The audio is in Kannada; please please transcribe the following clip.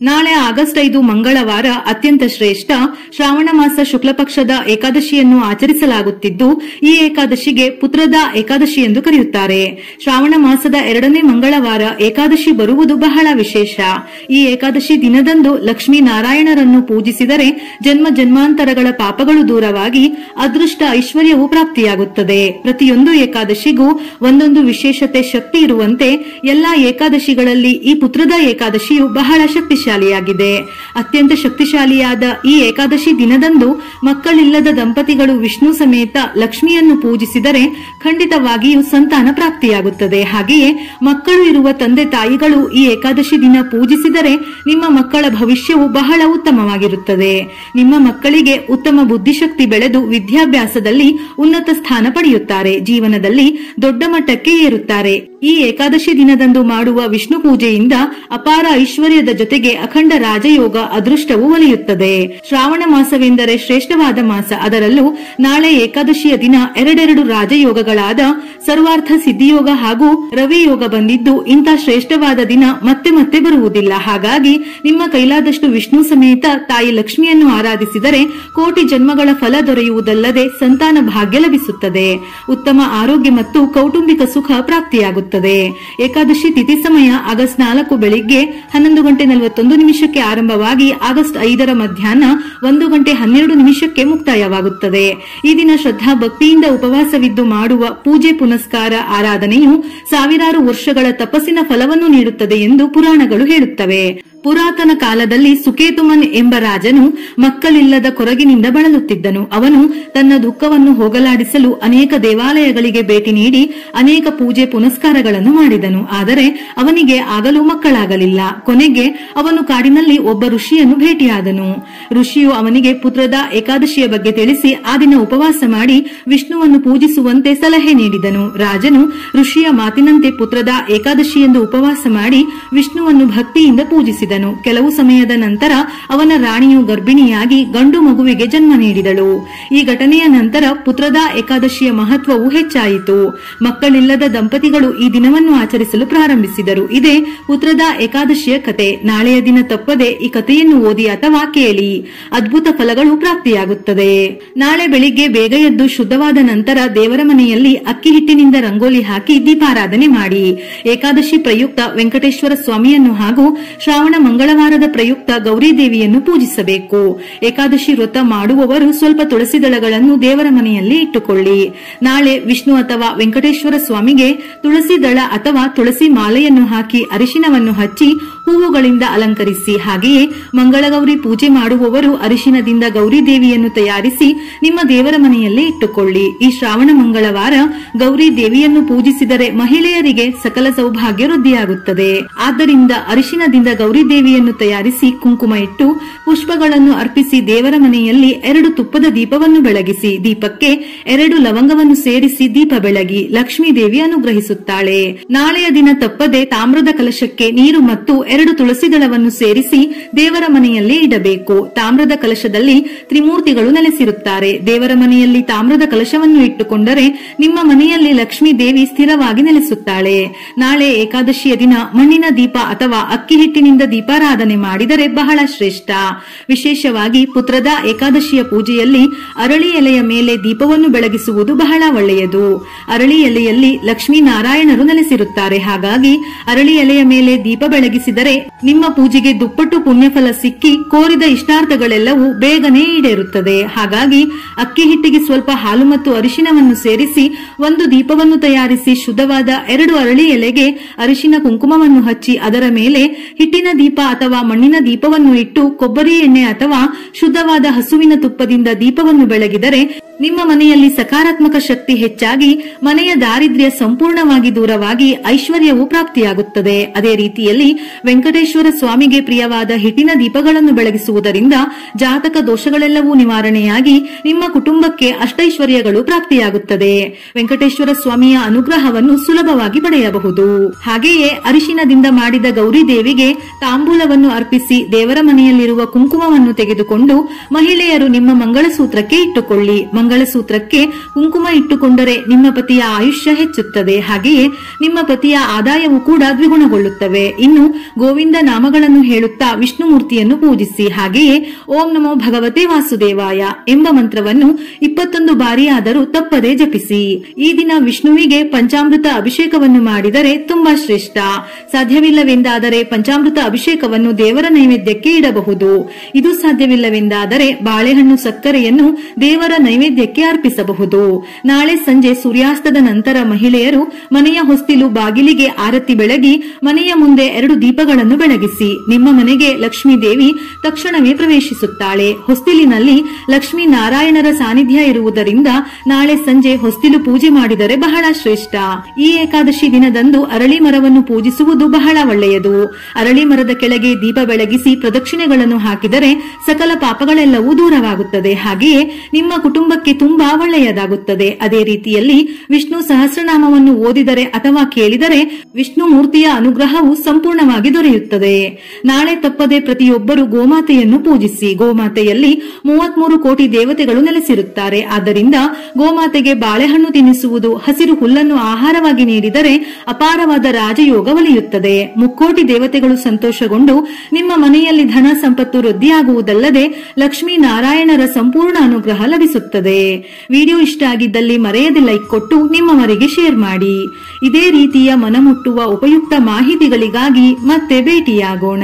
ನಾಳೆ ಆಗಸ್ಟ್ 5 ಮಂಗಳವಾರ ಅತ್ಯಂತ ಶ್ರೇಷ್ಠ ಶ್ರಾವಣ ಮಾಸ ಶುಕ್ಲ ಪಕ್ಷದ ಏಕಾದಶಿಯನ್ನು ಆಚರಿಸಲಾಗುತ್ತಿದ್ದು, ಈ ಏಕಾದಶಿಗೆ ಪುತ್ರದ ಏಕಾದಶಿ ಎಂದು ಕರೆಯುತ್ತಾರೆ. ಶ್ರಾವಣ ಮಾಸದ 2ನೇ ಮಂಗಳವಾರ ಏಕಾದಶಿ ಬರುವುದು ಬಹಳ ವಿಶೇಷ. ಈ ಏಕಾದಶಿ ದಿನದಂದು ಲಕ್ಷ್ಮೀ ನಾರಾಯಣರನ್ನು ಪೂಜಿಸಿದರೆ ಜನ್ಮ ಜನ್ಮಾಂತರಗಳ ಪಾಪಗಳು ದೂರವಾಗಿ ಅದೃಷ್ಟ ಐಶ್ವರ್ಯವು ಪ್ರಾಪ್ತಿಯಾಗುತ್ತದೆ. ಪ್ರತಿಯೊಂದು ಏಕಾದಶಿಗೂ ಒಂದೊಂದು ವಿಶೇಷತೆ ಶಕ್ತಿ ಇರುವಂತೆ ಎಲ್ಲಾ ಏಕಾದಶಿಗಳಲ್ಲಿ ಈ ಪುತ್ರದ ಏಕಾದಶಿಯು ಬಹಳ ಶಕ್ತಿಶಾಲಿಯಾಗಿದೆ. ಅತ್ಯಂತ ಶಕ್ತಿಶಾಲಿಯಾದ ಈ ಏಕಾದಶಿ ದಿನದಂದು ಮಕ್ಕಳಿಲ್ಲದ ದಂಪತಿಗಳು ವಿಷ್ಣು ಸಮೇತ ಲಕ್ಷ್ಮಿಯನ್ನು ಪೂಜಿಸಿದರೆ ಖಂಡಿತವಾಗಿಯೂ ಸಂತಾನ ಪ್ರಾಪ್ತಿಯಾಗುತ್ತದೆ. ಹಾಗೆಯೇ ಮಕ್ಕಳು ಇರುವ ತಂದೆ ತಾಯಿಗಳು ಈ ಏಕಾದಶಿ ದಿನ ಪೂಜಿಸಿದರೆ ನಿಮ್ಮ ಮಕ್ಕಳ ಭವಿಷ್ಯವು ಬಹಳ ಉತ್ತಮವಾಗಿರುತ್ತದೆ. ನಿಮ್ಮ ಮಕ್ಕಳಿಗೆ ಉತ್ತಮ ಬುದ್ಧಿಶಕ್ತಿ ಬೆಳೆದು ವಿದ್ಯಾಭ್ಯಾಸದಲ್ಲಿ ಉನ್ನತ ಸ್ಥಾನ ಪಡೆಯುತ್ತಾರೆ. ಜೀವನದಲ್ಲಿ ದೊಡ್ಡ ಮಟ್ಟಕ್ಕೆ ಏರುತ್ತಾರೆ. ಈ ಏಕಾದಶಿ ದಿನದಂದು ಮಾಡುವ ವಿಷ್ಣು ಪೂಜೆಯಿಂದ ಅಪಾರ ಐಶ್ವರ್ಯದ ಜೊತೆಗೆ ಅಖಂಡ ರಾಜಯೋಗ ಅದೃಷ್ಟವು ಒಲಿಯುತ್ತದೆ. ಶ್ರಾವಣ ಮಾಸವೆಂದರೆ ಶ್ರೇಷ್ಠವಾದ ಮಾಸ. ಅದರಲ್ಲೂ ನಾಳೆ ಏಕಾದಶಿಯ ದಿನ ಎರಡೆರಡು ರಾಜಯೋಗಗಳಾದ ಸರ್ವಾರ್ಥ ಸಿದ್ಧಿಯೋಗ ಹಾಗೂ ರವಿ ಯೋಗ ಬಂದಿದ್ದು, ಇಂಥ ಶ್ರೇಷ್ಠವಾದ ದಿನ ಮತ್ತೆ ಮತ್ತೆ ಬರುವುದಿಲ್ಲ. ಹಾಗಾಗಿ ನಿಮ್ಮ ಕೈಲಾದಷ್ಟು ವಿಷ್ಣು ಸಮೇತ ತಾಯಿ ಲಕ್ಷ್ಮಿಯನ್ನು ಆರಾಧಿಸಿದರೆ ಕೋಟಿ ಜನ್ಮಗಳ ಫಲ ದೊರೆಯುವುದಲ್ಲದೆ ಸಂತಾನ ಭಾಗ್ಯ ಲಭಿಸುತ್ತದೆ. ಉತ್ತಮ ಆರೋಗ್ಯ ಮತ್ತು ಕೌಟುಂಬಿಕ ಸುಖ ಪ್ರಾಪ್ತಿಯಾಗುತ್ತದೆ. ಏಕಾದಶಿ ತಿಥಿ ಸಮಯ ಆಗಸ್ಟ್ 4 ಬೆಳಿಗ್ಗೆ 11:41 ಆರಂಭವಾಗಿ ಆಗಸ್ಟ್ 5 ಮಧ್ಯಾಹ್ನ 1:12 ಮುಕ್ತಾಯವಾಗುತ್ತದೆ. ಈ ದಿನ ಶ್ರದ್ಧಾ ಭಕ್ತಿಯಿಂದ ಉಪವಾಸವಿದ್ದು ಮಾಡುವ ಪೂಜೆ ಪುನಸ್ಕಾರ ಆರಾಧನೆಯು ಸಾವಿರಾರು ವರ್ಷಗಳ ತಪಸ್ಸಿನ ಫಲವನ್ನು ನೀಡುತ್ತದೆ ಎಂದು ಪುರಾಣಗಳು ಹೇಳುತ್ತವೆ. ಪುರಾತನ ಕಾಲದಲ್ಲಿ ಸುಕೇತುಮನ್ ಎಂಬ ರಾಜನು ಮಕ್ಕಳಿಲ್ಲದ ಕೊರಗಿನಿಂದ ಬಳಲುತ್ತಿದ್ದನು. ಅವನು ತನ್ನ ದುಃಖವನ್ನು ಹೋಗಲಾಡಿಸಲು ಅನೇಕ ದೇವಾಲಯಗಳಿಗೆ ಭೇಟಿ ನೀಡಿ ಅನೇಕ ಪೂಜೆ ಪುನಸ್ಕಾರಗಳನ್ನು ಮಾಡಿದನು. ಆದರೆ ಅವನಿಗೆ ಆಗಲೂ ಮಕ್ಕಳಾಗಲಿಲ್ಲ. ಕೊನೆಗೆ ಅವನು ಕಾಡಿನಲ್ಲಿ ಒಬ್ಬ ಋಷಿಯನ್ನು ಭೇಟಿಯಾದನು. ಋಷಿಯು ಅವನಿಗೆ ಪುತ್ರದ ಏಕಾದಶಿಯ ಬಗ್ಗೆ ತಿಳಿಸಿ ಆ ದಿನ ಉಪವಾಸ ಮಾಡಿ ವಿಷ್ಣುವನ್ನು ಪೂಜಿಸುವಂತೆ ಸಲಹೆ ನೀಡಿದನು. ರಾಜನು ಋಷಿಯ ಮಾತಿನಂತೆ ಪುತ್ರದ ಏಕಾದಶಿ ಎಂದು ಉಪವಾಸ ಮಾಡಿ ವಿಷ್ಣುವನ್ನು ಭಕ್ತಿಯಿಂದ ಪೂಜಿಸಿದನು. ಕೆಲವು ಸಮಯದ ನಂತರ ಅವನ ರಾಣಿಯು ಗರ್ಭಿಣಿಯಾಗಿ ಗಂಡು ಮಗುವಿಗೆ ಜನ್ಮ ನೀಡಿದಳು. ಈ ಘಟನೆಯ ನಂತರ ಪುತ್ರದ ಏಕಾದಶಿಯ ಮಹತ್ವವು ಹೆಚ್ಚಾಯಿತು. ಮಕ್ಕಳಿಲ್ಲದ ದಂಪತಿಗಳು ಈ ದಿನವನ್ನು ಆಚರಿಸಲು ಪ್ರಾರಂಭಿಸಿದರು. ಇದೇ ಪುತ್ರದ ಏಕಾದಶಿಯ ಕತೆ. ನಾಳೆಯ ದಿನ ತಪ್ಪದೆ ಈ ಕಥೆಯನ್ನು ಓದಿ ಅಥವಾ ಕೇಳಿ. ಅದ್ಭುತ ಫಲಗಳು ಪ್ರಾಪ್ತಿಯಾಗುತ್ತದೆ. ನಾಳೆ ಬೆಳಿಗ್ಗೆ ಬೇಗ ಎದ್ದು ಶುದ್ಧವಾದ ನಂತರ ದೇವರ ಮನೆಯಲ್ಲಿ ಅಕ್ಕಿ ಹಿಟ್ಟಿನಿಂದ ರಂಗೋಲಿ ಹಾಕಿ ದೀಪಾರಾಧನೆ ಮಾಡಿ. ಏಕಾದಶಿ ಪ್ರಯುಕ್ತ ವೆಂಕಟೇಶ್ವರ ಸ್ವಾಮಿಯನ್ನು ಹಾಗೂ ಶ್ರಾವಣ ಮಂಗಳವಾರದ ಪ್ರಯುಕ್ತ ಗೌರಿ ದೇವಿಯನ್ನು ಪೂಜಿಸಬೇಕು. ಏಕಾದಶಿ ವ್ರತ ಮಾಡುವವರು ಸ್ವಲ್ಪ ತುಳಸಿ ದಳಗಳನ್ನು ದೇವರ ಮನೆಯಲ್ಲಿ ಇಟ್ಟುಕೊಳ್ಳಿ. ನಾಳೆ ವಿಷ್ಣು ಅಥವಾ ವೆಂಕಟೇಶ್ವರ ಸ್ವಾಮಿಗೆ ತುಳಸಿ ದಳ ಅಥವಾ ತುಳಸಿ ಮಾಲೆಯನ್ನು ಹಾಕಿ ಅರಿಶಿನವನ್ನು ಹಚ್ಚಿ ಹೂವುಗಳಿಂದ ಅಲಂಕರಿಸಿ. ಹಾಗೆಯೇ ಮಂಗಳಗೌರಿ ಪೂಜೆ ಮಾಡುವವರು ಅರಿಶಿನದಿಂದ ಗೌರಿ ದೇವಿಯನ್ನು ತಯಾರಿಸಿ ನಿಮ್ಮ ದೇವರ ಮನೆಯಲ್ಲಿ ಇಟ್ಟುಕೊಳ್ಳಿ. ಈ ಶ್ರಾವಣ ಮಂಗಳವಾರ ಗೌರಿ ದೇವಿಯನ್ನು ಪೂಜಿಸಿದರೆ ಮಹಿಳೆಯರಿಗೆ ಸಕಲ ಸೌಭಾಗ್ಯ ವೃದ್ಧಿಯಾಗುತ್ತದೆ. ಆದ್ದರಿಂದ ಅರಿಶಿನದಿಂದ ಗೌರಿ ದೇವಿಯನ್ನು ತಯಾರಿಸಿ ಕುಂಕುಮ ಇಟ್ಟು ಪುಷ್ಪಗಳನ್ನು ಅರ್ಪಿಸಿ ದೇವರ ಮನೆಯಲ್ಲಿ 2 ತುಪ್ಪದ ದೀಪವನ್ನು ಬೆಳಗಿಸಿ. ದೀಪಕ್ಕೆ 2 ಲವಂಗವನ್ನು ಸೇರಿಸಿ ದೀಪ ಬೆಳಗಿ. ಲಕ್ಷ್ಮೀ ದೇವಿ ಅನುಗ್ರಹಿಸುತ್ತಾಳೆ. ನಾಳೆಯ ದಿನ ತಪ್ಪದೆ ತಾಮ್ರದ ಕಲಶಕ್ಕೆ ನೀರು ಮತ್ತು 2 ತುಳಸಿ ದಳವನ್ನು ಸೇರಿಸಿ ದೇವರ ಮನೆಯಲ್ಲಿ ಇಡಬೇಕು. ತಾಮ್ರದ ಕಲಶದಲ್ಲಿ ತ್ರಿಮೂರ್ತಿಗಳು ನೆಲೆಸಿರುತ್ತಾರೆ. ದೇವರ ಮನೆಯಲ್ಲಿ ತಾಮ್ರದ ಕಲಶವನ್ನು ಇಟ್ಟುಕೊಂಡರೆ ನಿಮ್ಮ ಮನೆಯಲ್ಲಿ ಲಕ್ಷ್ಮೀ ದೇವಿ ಸ್ಥಿರವಾಗಿ ನೆಲೆಸುತ್ತಾಳೆ. ನಾಳೆ ಏಕಾದಶಿಯ ದಿನ ಮಣ್ಣಿನ ದೀಪ ಅಥವಾ ಅಕ್ಕಿ ಹಿಟ್ಟಿನಿಂದ ದೀಪಾರಾಧನೆ ಮಾಡಿದರೆ ಬಹಳ ಶ್ರೇಷ್ಠ. ವಿಶೇಷವಾಗಿ ಪುತ್ರದ ಏಕಾದಶಿಯ ಪೂಜೆಯಲ್ಲಿ ಅರಳಿ ಎಲೆಯ ಮೇಲೆ ದೀಪವನ್ನು ಬೆಳಗಿಸುವುದು ಬಹಳ ಒಳ್ಳೆಯದು. ಅರಳಿ ಎಲೆಯಲ್ಲಿ ಲಕ್ಷ್ಮೀ ನಾರಾಯಣರು ನೆಲೆಸಿರುತ್ತಾರೆ. ಹಾಗಾಗಿ ಅರಳಿ ಎಲೆಯ ಮೇಲೆ ದೀಪ ಬೆಳಗಿಸಿದರೆ ನಿಮ್ಮ ಪೂಜೆಗೆ ದುಪ್ಪಟ್ಟು ಪುಣ್ಯಫಲ ಸಿಕ್ಕಿ ಕೋರಿದ ಇಷ್ಟಾರ್ಥಗಳೆಲ್ಲವೂ ಬೇಗನೆ ಈಡೇರುತ್ತದೆ. ಹಾಗಾಗಿ ಅಕ್ಕಿ ಹಿಟ್ಟಿಗೆ ಸ್ವಲ್ಪ ಹಾಲು ಮತ್ತು ಅರಿಶಿನವನ್ನು ಸೇರಿಸಿ 1 ದೀಪವನ್ನು ತಯಾರಿಸಿ ಶುದ್ಧವಾದ 2 ಅರಳಿ ಎಲೆಗೆ ಅರಿಶಿನ ಕುಂಕುಮವನ್ನು ಹಚ್ಚಿ ಅದರ ಮೇಲೆ ಹಿಟ್ಟಿನ ದೀಪ ಅಥವಾ ಮಣ್ಣಿನ ದೀಪವನ್ನು ಇಟ್ಟು ಕೊಬ್ಬರಿ ಎಣ್ಣೆ ಅಥವಾ ಶುದ್ಧವಾದ ಹಸುವಿನ ತುಪ್ಪದಿಂದ ದೀಪವನ್ನು ಬೆಳಗಿದರೆ ನಿಮ್ಮ ಮನೆಯಲ್ಲಿ ಸಕಾರಾತ್ಮಕ ಶಕ್ತಿ ಹೆಚ್ಚಾಗಿ ಮನೆಯ ದಾರಿದ್ರ್ಯ ಸಂಪೂರ್ಣವಾಗಿ ದೂರವಾಗಿ ಐಶ್ವರ್ಯವು ಪ್ರಾಪ್ತಿಯಾಗುತ್ತದೆ. ಅದೇ ರೀತಿಯಲ್ಲಿ ವೆಂಕಟೇಶ್ವರ ಸ್ವಾಮಿಗೆ ಪ್ರಿಯವಾದ ಹಿಟ್ಟಿನ ದೀಪಗಳನ್ನು ಬೆಳಗಿಸುವುದರಿಂದ ಜಾತಕ ದೋಷಗಳೆಲ್ಲವೂ ನಿವಾರಣೆಯಾಗಿ ನಿಮ್ಮ ಕುಟುಂಬಕ್ಕೆ ಅಷ್ಟೈಶ್ವರ್ಯಗಳು ಪ್ರಾಪ್ತಿಯಾಗುತ್ತದೆ. ವೆಂಕಟೇಶ್ವರ ಸ್ವಾಮಿಯ ಅನುಗ್ರಹವನ್ನು ಸುಲಭವಾಗಿ ಪಡೆಯಬಹುದು. ಹಾಗೆಯೇ ಅರಿಶಿನದಿಂದ ಮಾಡಿದ ಗೌರಿ ದೇವಿಗೆ ತಾಂಬೂಲವನ್ನು ಅರ್ಪಿಸಿ ದೇವರ ಮನೆಯಲ್ಲಿರುವ ಕುಂಕುಮವನ್ನು ತೆಗೆದುಕೊಂಡು ಮಹಿಳೆಯರು ನಿಮ್ಮ ಮಂಗಳಸೂತ್ರಕ್ಕೆ ಇಟ್ಟುಕೊಳ್ಳಿ. ಮಂಗಳಸೂತ್ರಕ್ಕೆ ಕುಂಕುಮ ಇಟ್ಟುಕೊಂಡರೆ ನಿಮ್ಮ ಪತಿಯ ಆಯುಷ್ಯ ಹೆಚ್ಚುತ್ತದೆ. ಹಾಗೆಯೇ ನಿಮ್ಮ ಪತಿಯ ಆದಾಯವೂ ಕೂಡ ದ್ವಿಗುಣಗೊಳ್ಳುತ್ತವೆ. ಇನ್ನು ಗೋವಿಂದ ನಾಮಗಳನ್ನು ಹೇಳುತ್ತಾ ವಿಷ್ಣುಮೂರ್ತಿಯನ್ನು ಪೂಜಿಸಿ. ಹಾಗೆಯೇ ಓಂ ನಮೋ ಭಗವತೆ ವಾಸುದೇವಾಯ ಎಂಬ ಮಂತ್ರವನ್ನು 21 ಬಾರಿಯಾದರೂ ತಪ್ಪದೆ ಜಪಿಸಿ. ಈ ದಿನ ವಿಷ್ಣುವಿಗೆ ಪಂಚಾಮೃತ ಅಭಿಷೇಕವನ್ನು ಮಾಡಿದರೆ ತುಂಬಾ ಶ್ರೇಷ್ಠ. ಸಾಧ್ಯವಿಲ್ಲವೆಂದಾದರೆ ಪಂಚಾಮೃತ ಅಭಿಷೇಕವನ್ನು ದೇವರ ನೈವೇದ್ಯಕ್ಕೆ ಇಡಬಹುದು. ಇದು ಸಾಧ್ಯವಿಲ್ಲವೆಂದಾದರೆ ಬಾಳೆಹಣ್ಣು ಸಕ್ಕರೆಯನ್ನು ದೇವರ ನೈವೇದ್ಯಕ್ಕೆ ಅರ್ಪಿಸಬಹುದು. ನಾಳೆ ಸಂಜೆ ಸೂರ್ಯಾಸ್ತದ ನಂತರ ಮಹಿಳೆಯರು ಮನೆಯ ಹೊಸ್ತಿಲು ಬಾಗಿಲಿಗೆ ಆರತಿ ಬೆಳಗಿ ಮನೆಯ ಮುಂದೆ 2 ದೀಪಗಳನ್ನು ಬೆಳಗಿಸಿ. ನಿಮ್ಮ ಮನೆಗೆ ಲಕ್ಷ್ಮೀ ದೇವಿ ತಕ್ಷಣವೇ ಪ್ರವೇಶಿಸುತ್ತಾಳೆ. ಹೊಸ್ತಿಲಿನಲ್ಲಿ ಲಕ್ಷ್ಮೀ ನಾರಾಯಣರ ಸಾನ್ನಿಧ್ಯ ಇರುವುದರಿಂದ ನಾಳೆ ಸಂಜೆ ಹೊಸ್ತಿಲು ಪೂಜೆ ಮಾಡಿದರೆ ಬಹಳ ಶ್ರೇಷ್ಠ. ಈ ಏಕಾದಶಿ ದಿನದಂದು ಅರಳಿ ಮರವನ್ನು ಪೂಜಿಸುವುದು ಬಹಳ ಒಳ್ಳೆಯದು. ಅರಳಿ ಮರದ ಕೆಳಗೆ ದೀಪ ಬೆಳಗಿಸಿ ಪ್ರದಕ್ಷಿಣೆಗಳನ್ನು ಹಾಕಿದರೆ ಸಕಲ ಪಾಪಗಳೆಲ್ಲವೂ ದೂರವಾಗುತ್ತದೆ. ಹಾಗೆಯೇ ನಿಮ್ಮ ಕುಟುಂಬಕ್ಕೆ ತುಂಬಾ ಒಳ್ಳೆಯದಾಗುತ್ತದೆ. ಅದೇ ರೀತಿಯಲ್ಲಿ ವಿಷ್ಣು ಸಹಸ್ರನಾಮವನ್ನು ಓದಿದರೆ ಅಥವಾ ಕೇಳಿದರೆ ವಿಷ್ಣು ಮೂರ್ತಿಯ ಅನುಗ್ರಹವು ಸಂಪೂರ್ಣವಾಗಿ ದೊರೆಯುತ್ತದೆ. ನಾಳೆ ತಪ್ಪದೆ ಪ್ರತಿಯೊಬ್ಬರು ಗೋಮಾತೆಯನ್ನು ಪೂಜಿಸಿ. ಗೋಮಾತೆಯಲ್ಲಿ 33 ಕೋಟಿ ದೇವತೆಗಳು ನೆಲೆಸಿರುತ್ತಾರೆ. ಆದ್ದರಿಂದ ಗೋಮಾತೆಗೆ ಬಾಳೆಹಣ್ಣು ತಿನ್ನಿಸುವುದು, ಹಸಿರು ಹುಲ್ಲನ್ನು ಆಹಾರವಾಗಿ ನೀಡಿದರೆ ಅಪಾರವಾದ ರಾಜಯೋಗ ಒಲಿಯುತ್ತದೆ. 3 ಕೋಟಿ ದೇವತೆಗಳು ಸಂತೋಷಗೊಂಡು ನಿಮ್ಮ ಮನೆಯಲ್ಲಿ ಧನ ಸಂಪತ್ತು ವೃದ್ಧಿಯಾಗುವುದಲ್ಲದೆ ಲಕ್ಷ್ಮೀ ನಾರಾಯಣರ ಸಂಪೂರ್ಣ ಅನುಗ್ರಹ ಲಭಿಸುತ್ತದೆ. ವಿಡಿಯೋ ಇಷ್ಟ ಆಗಿದ್ದಲ್ಲಿ ಮರೆಯದೆ ಲೈಕ್ ಕೊಟ್ಟು ನಿಮ್ಮವರಿಗೆ ಶೇರ್ ಮಾಡಿ. ಇದೇ ರೀತಿಯ ಮನಮುಟ್ಟುವ ಉಪಯುಕ್ತ ಮಾಹಿತಿಗಳಿಗಾಗಿ ಮತ್ತೆ ಭೇಟಿಯಾಗೋಣ.